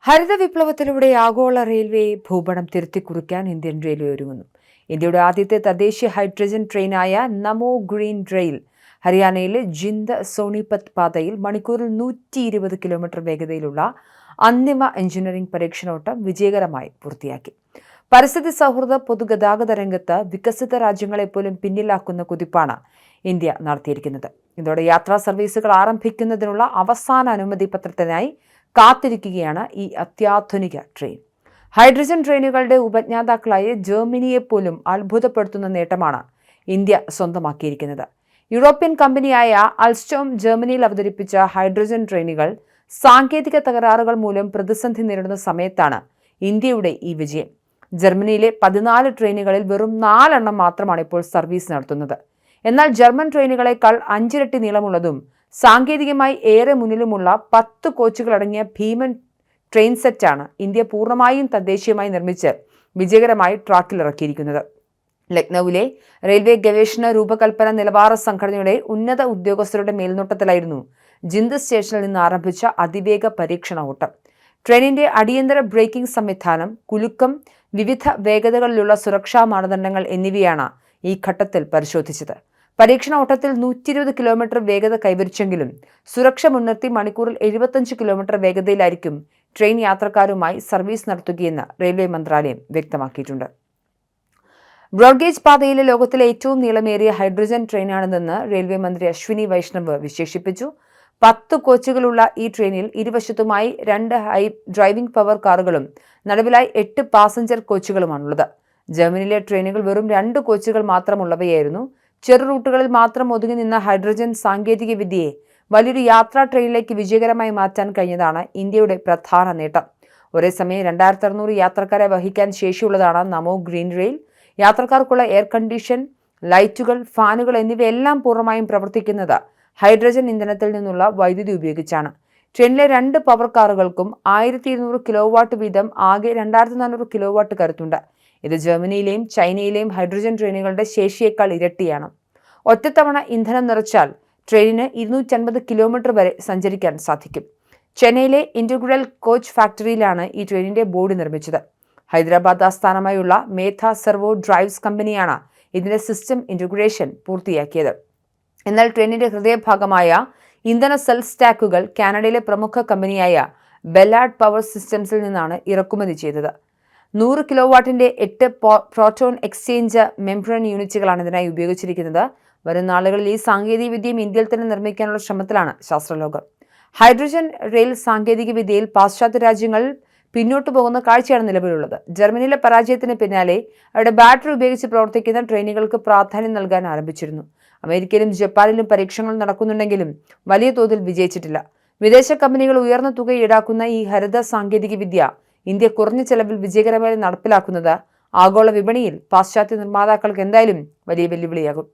ഹരിത വിപ്ലവത്തിലൂടെ ആഗോള റെയിൽവേ ഭൂപടം തിരുത്തിക്കുറിക്കാൻ Indian railway ഒരുങ്ങുന്നു. ഇന്ത്യയുടെ ആദ്യത്തെ തദ്ദേശീയ ഹൈഡ്രജൻ ട്രെയിനായ നമോ ഗ്രീൻ റെയിൽ ഹരിയാനയിലെ ജിന്ദ് സോണിപത്ത് പാതയിൽ മണിക്കൂറിൽ 120 കിലോമീറ്റർ വേഗതയിലുള്ള അന്തിമ എഞ്ചിനീയറിംഗ് പരീക്ഷണോട്ടം വിജയകരമായി പൂർത്തിയാക്കി. പരിസ്ഥിതി സൗഹൃദ പൊതുഗതാഗത രംഗത്ത് വികസിത രാജ്യങ്ങളെപ്പോലും പിന്നിലാക്കുന്ന കുതിപ്പാണ് ഇന്ത്യ നടത്തിയിരിക്കുന്നത്. ഇതോടെ യാത്രാ സർവീസുകൾ ആരംഭിക്കുന്നതിനുള്ള അവസാന അനുമതി പത്രത്തിനായി കാത്തിരിക്കുകയാണ് ഈ അത്യാധുനിക ട്രെയിൻ. ഹൈഡ്രജൻ ട്രെയിനുകളുടെ ഉപജ്ഞാതാക്കളായ ജർമ്മനിയെപ്പോലും അത്ഭുതപ്പെടുത്തുന്ന നേട്ടമാണ് ഇന്ത്യ സ്വന്തമാക്കിയിരിക്കുന്നത്. യൂറോപ്യൻ കമ്പനിയായ അൽസ്റ്റോം ജർമ്മനിയിൽ അവതരിപ്പിച്ച ഹൈഡ്രജൻ ട്രെയിനുകൾ സാങ്കേതിക തകരാറുകൾ മൂലം പ്രതിസന്ധി നേരിടുന്ന സമയത്താണ് ഇന്ത്യയുടെ ഈ വിജയം. ജർമ്മനിയിലെ 14 ട്രെയിനുകളിൽ വെറും 4 എണ്ണം മാത്രമാണ് ഇപ്പോൾ സർവീസ് നടത്തുന്നത്. എന്നാൽ ജർമ്മൻ ട്രെയിനുകളെക്കാൾ 5 ഇരട്ടി നീളമുള്ളതും സാങ്കേതികമായി ഏറെ മുന്നിലുമുള്ള 10 കോച്ചുകളടങ്ങിയ ഭീമൻ ട്രെയിൻ സെറ്റാണ് ഇന്ത്യ പൂർണ്ണമായും തദ്ദേശീയമായി നിർമ്മിച്ച് വിജയകരമായി ട്രാക്കിലിറക്കിയിരിക്കുന്നത്. ലക്നൌവിലെ റെയിൽവേ ഗവേഷണ രൂപകൽപ്പന നിലവാര സംഘടനയുടെ ഉന്നത ഉദ്യോഗസ്ഥരുടെ മേൽനോട്ടത്തിലായിരുന്നു ജിന്ദ് സ്റ്റേഷനിൽ നിന്ന് ആരംഭിച്ച അതിവേഗ പരീക്ഷണ ഓട്ടം. ട്രെയിനിന്റെ അടിയന്തര ബ്രേക്കിംഗ് സംവിധാനം, കുലുക്കം, വിവിധ വേഗതകളിലുള്ള സുരക്ഷാ മാനദണ്ഡങ്ങൾ എന്നിവയാണ് ഈ ഘട്ടത്തിൽ പരിശോധിച്ചത്. പരീക്ഷണ ഓട്ടത്തിൽ 120 കിലോമീറ്റർ വേഗത കൈവരിച്ചെങ്കിലും സുരക്ഷ മുൻനിർത്തി മണിക്കൂറിൽ 75 കിലോമീറ്റർ വേഗതയിലായിരിക്കും ട്രെയിൻ യാത്രക്കാരുമായി സർവീസ് നടത്തുകയെന്ന് റെയിൽവേ മന്ത്രാലയം വ്യക്തമാക്കിയിട്ടുണ്ട്. ബ്രോഡ്ഗേജ് പാതയിലെ ലോകത്തിലെ ഏറ്റവും നീളമേറിയ ഹൈഡ്രജൻ ട്രെയിനാണിതെന്ന് റെയിൽവേ മന്ത്രി അശ്വിനി വൈഷ്ണവ് വിശേഷിപ്പിച്ചു. 10 കോച്ചുകളുള്ള ഈ ട്രെയിനിൽ ഇരുവശത്തുമായി 2 ഡ്രൈവിംഗ് പവർ കാറുകളും നടുവിലായി 8 പാസഞ്ചർ കോച്ചുകളുമാണുള്ളത്. ജർമ്മനിയിലെ ട്രെയിനുകൾ വെറും 2 കോച്ചുകൾ മാത്രമുള്ളവയായിരുന്നു. ചെറു റൂട്ടുകളിൽ മാത്രം ഒതുങ്ങി നിന്ന ഹൈഡ്രജൻ സാങ്കേതിക വിദ്യയെ വലിയൊരു യാത്രാ ട്രെയിനിലേക്ക് വിജയകരമായി മാറ്റാൻ കഴിഞ്ഞതാണ് ഇന്ത്യയുടെ പ്രധാന നേട്ടം. ഒരേ സമയം 2600 യാത്രക്കാരെ വഹിക്കാൻ ശേഷിയുള്ളതാണ് നമോ ഗ്രീൻ റെയിൽ. യാത്രക്കാർക്കുള്ള എയർ കണ്ടീഷൻ, ലൈറ്റുകൾ, ഫാനുകൾ എന്നിവയെല്ലാം പൂർണ്ണമായും പ്രവർത്തിക്കുന്നത് ഹൈഡ്രജൻ ഇന്ധനത്തിൽ നിന്നുള്ള വൈദ്യുതി ഉപയോഗിച്ചാണ്. ട്രെയിനിലെ 2 പവർ കാറുകൾക്കും 1200 കിലോവാട്ട് വീതം ആകെ 2400 കിലോവാട്ട് കരുത്തുണ്ട്. ഇത് ജർമ്മനിയിലെയും ചൈനയിലെയും ഹൈഡ്രജൻ ട്രെയിനുകളുടെ ശേഷിയേക്കാൾ ഇരട്ടിയാണ്. ഒറ്റത്തവണ ഇന്ധനം നിറച്ചാൽ ട്രെയിനിന് 250 കിലോമീറ്റർ വരെ സഞ്ചരിക്കാൻ സാധിക്കും. ചെന്നൈയിലെ ഇന്റഗ്രൽ കോച്ച് ഫാക്ടറിയിലാണ് ഈ ട്രെയിനിന്റെ ബോഡി നിർമ്മിച്ചത്. ഹൈദരാബാദ് ആസ്ഥാനമായുള്ള മേധ സെർവോ ഡ്രൈവ്സ് കമ്പനിയാണ് ഇതിന്റെ സിസ്റ്റം ഇന്റഗ്രേഷൻ പൂർത്തിയാക്കിയത്. എന്നാൽ ട്രെയിനിന്റെ ഹൃദയഭാഗമായ ഇന്ധന സെൽ സ്റ്റാക്കുകൾ കാനഡയിലെ പ്രമുഖ കമ്പനിയായ ബെല്ലാർഡ് പവർ സിസ്റ്റംസിൽ നിന്നാണ് ഇറക്കുമതി ചെയ്തത്. 100 കിലോവാട്ടിന്റെ 8 പ്രോട്ടോൺ എക്സ്ചേഞ്ച് മെംബ്രൻ യൂണിറ്റുകളാണ് ഇതിനായി ഉപയോഗിച്ചിരിക്കുന്നത്. വരും നാളുകളിൽ ഈ സാങ്കേതികവിദ്യയും ഇന്ത്യയിൽ തന്നെ നിർമ്മിക്കാനുള്ള ശ്രമത്തിലാണ് ശാസ്ത്രലോകം. ഹൈഡ്രജൻ റെയിൽ സാങ്കേതികവിദ്യയിൽ പാശ്ചാത്യ രാജ്യങ്ങൾ പിന്നോട്ടു പോകുന്ന കാഴ്ചയാണ് നിലവിലുള്ളത്. ജർമ്മനിയിലെ പരാജയത്തിന് പിന്നാലെ അവരുടെ ബാറ്ററി ഉപയോഗിച്ച് പ്രവർത്തിക്കുന്ന ട്രെയിനുകൾക്ക് പ്രാധാന്യം നൽകാൻ ആരംഭിച്ചിരുന്നു. അമേരിക്കയിലും ജപ്പാനിലും പരീക്ഷണങ്ങൾ നടക്കുന്നുണ്ടെങ്കിലും വലിയ തോതിൽ വിജയിച്ചിട്ടില്ല. വിദേശ കമ്പനികൾ ഉയർന്ന തുക ഈടാക്കുന്ന ഈ ഹരിത സാങ്കേതികവിദ്യ ഇന്ത്യ കുറഞ്ഞ ചെലവിൽ വിജയകരമായി നടപ്പിലാക്കുന്നത് ആഗോള വിപണിയിൽ പാശ്ചാത്യ നിർമ്മാതാക്കൾക്ക് എന്തായാലും വലിയ വെല്ലുവിളിയാകും.